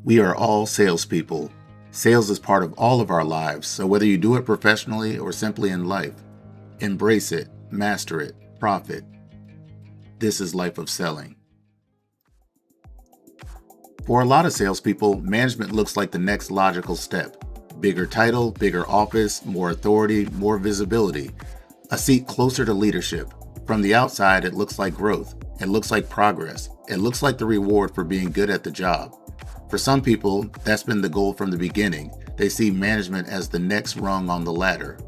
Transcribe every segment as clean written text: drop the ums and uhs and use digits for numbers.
We are all salespeople. Sales is part of all of our lives, so whether you do it professionally or simply in life, embrace it, master it, profit. This is Life of Selling. For a lot of salespeople, management looks like the next logical step. Bigger title, bigger office, more authority, more visibility, a seat closer to leadership. From the outside, it looks like growth. It looks like progress. It looks like the reward for being good at the job. For some people, that's been the goal from the beginning. They see management as the next rung on the ladder.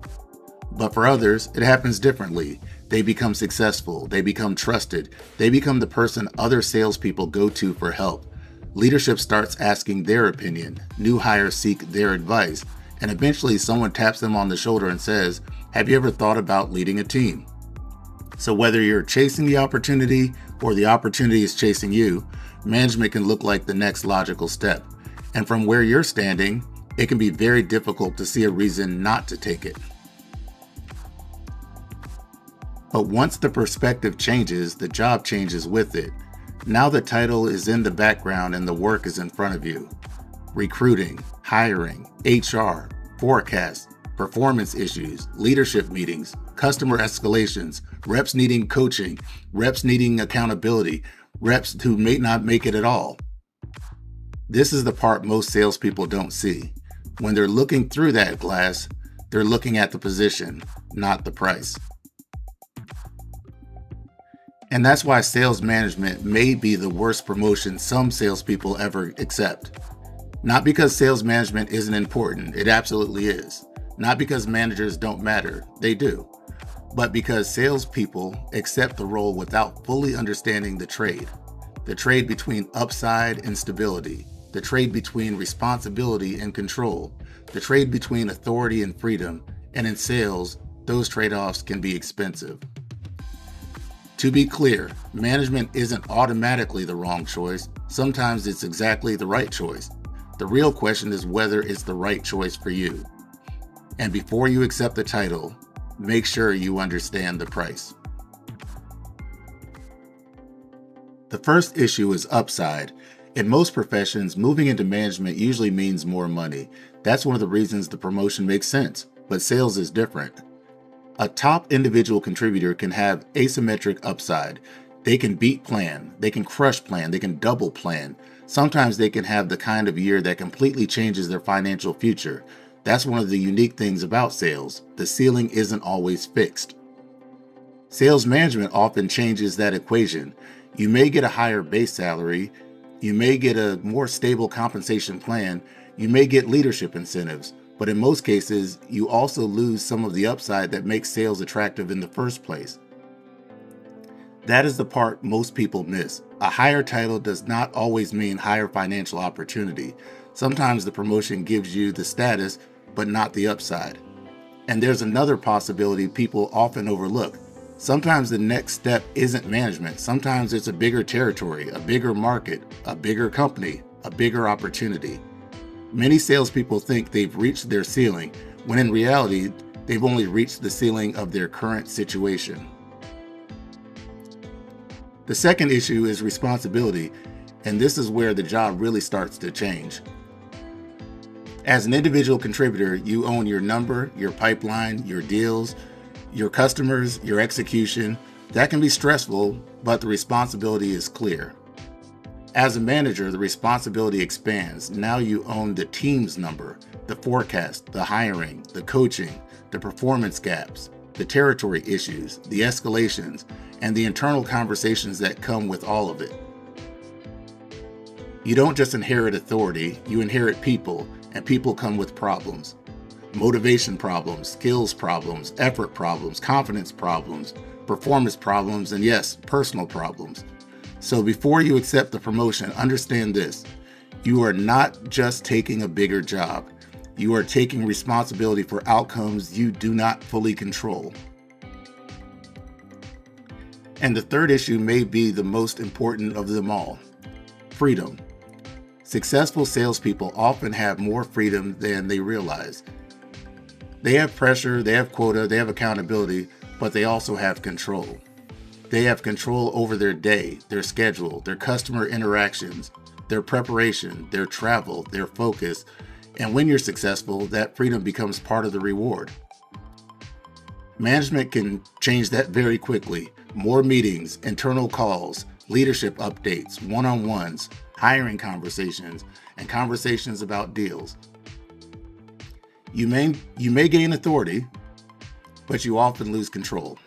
But for others, it happens differently. They become successful. They become trusted. They become the person other salespeople go to for help. Leadership starts asking their opinion. New hires seek their advice. And eventually someone taps them on the shoulder and says, "Have you ever thought about leading a team?" So whether you're chasing the opportunity or the opportunity is chasing you, management can look like the next logical step. And from where you're standing, it can be very difficult to see a reason not to take it. But once the perspective changes, the job changes with it. Now the title is in the background and the work is in front of you. Recruiting, hiring, HR, forecasts, performance issues, leadership meetings, customer escalations, reps needing coaching, reps needing accountability, reps who may not make it at all. This is the part most salespeople don't see. When they're looking through that glass, they're looking at the position, not the price. And that's why sales management may be the worst promotion some salespeople ever accept. Not because sales management isn't important, it absolutely is. Not because managers don't matter, they do. But because salespeople accept the role without fully understanding the trade between upside and stability, the trade between responsibility and control, the trade between authority and freedom, and in sales, those trade-offs can be expensive. To be clear, management isn't automatically the wrong choice. Sometimes it's exactly the right choice. The real question is whether it's the right choice for you. And before you accept the title, make sure you understand the price. The first issue is upside. In most professions, moving into management usually means more money. That's one of the reasons the promotion makes sense, but sales is different. A top individual contributor can have asymmetric upside. They can beat plan, they can crush plan, they can double plan. Sometimes they can have the kind of year that completely changes their financial future. That's one of the unique things about sales. The ceiling isn't always fixed. Sales management often changes that equation. You may get a higher base salary, you may get a more stable compensation plan, you may get leadership incentives, but in most cases, you also lose some of the upside that makes sales attractive in the first place. That is the part most people miss. A higher title does not always mean higher financial opportunity. Sometimes the promotion gives you the status, but not the upside. And there's another possibility people often overlook. Sometimes the next step isn't management. Sometimes it's a bigger territory, a bigger market, a bigger company, a bigger opportunity. Many salespeople think they've reached their ceiling, when in reality, they've only reached the ceiling of their current situation. The second issue is responsibility, and this is where the job really starts to change. As an individual contributor, you own your number, your pipeline, your deals, your customers, your execution. That can be stressful, but the responsibility is clear. As a manager, the responsibility expands. Now you own the team's number, the forecast, the hiring, the coaching, the performance gaps, the territory issues, the escalations, and the internal conversations that come with all of it. You don't just inherit authority, you inherit people, and people come with problems. Motivation problems, skills problems, effort problems, confidence problems, performance problems, and yes, personal problems. So before you accept the promotion, understand this. You are not just taking a bigger job. You are taking responsibility for outcomes you do not fully control. And the third issue may be the most important of them all: freedom. Successful salespeople often have more freedom than they realize. They have pressure, they have quota, they have accountability, but they also have control. They have control over their day, their schedule, their customer interactions, their preparation, their travel, their focus. And when you're successful, that freedom becomes part of the reward. Management can change that very quickly. More meetings, internal calls, leadership updates, one-on-ones, hiring conversations, and conversations about deals. You may gain authority, but you often lose control.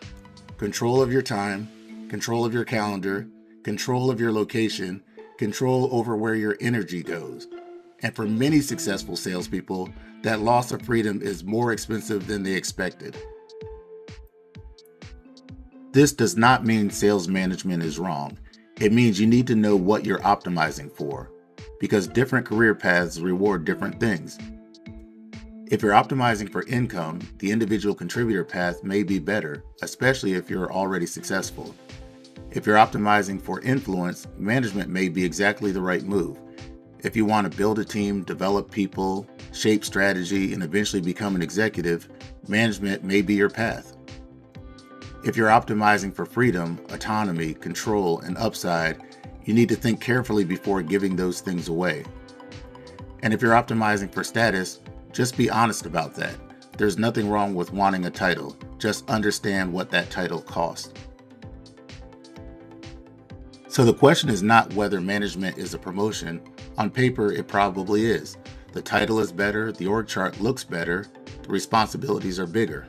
Control of your time, control of your calendar, control of your location, control over where your energy goes. And for many successful salespeople, that loss of freedom is more expensive than they expected. This does not mean sales management is wrong. It means you need to know what you're optimizing for, because different career paths reward different things. If you're optimizing for income, the individual contributor path may be better, especially if you're already successful. If you're optimizing for influence, management may be exactly the right move. If you want to build a team, develop people, shape strategy, and eventually become an executive, management may be your path. If you're optimizing for freedom, autonomy, control, and upside, you need to think carefully before giving those things away. And if you're optimizing for status, just be honest about that. There's nothing wrong with wanting a title. Just understand what that title costs. So the question is not whether management is a promotion. On paper, it probably is. The title is better, the org chart looks better, the responsibilities are bigger.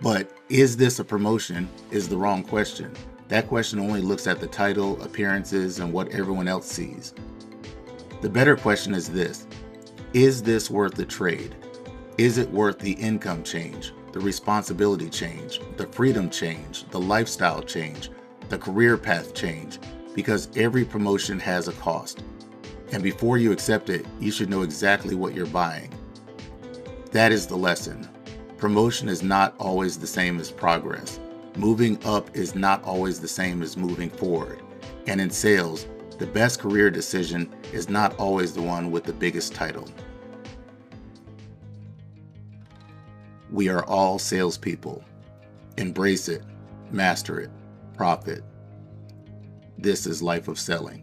But is this a promotion is the wrong question. That question only looks at the title, appearances, and what everyone else sees. The better question is this: is this worth the trade? Is it worth the income change, the responsibility change, the freedom change, the lifestyle change, the career path change? Because every promotion has a cost. And before you accept it, you should know exactly what you're buying. That is the lesson. Promotion is not always the same as progress. Moving up is not always the same as moving forward. And in sales, the best career decision is not always the one with the biggest title. We are all salespeople. Embrace it, master it, profit. This is Life of Selling.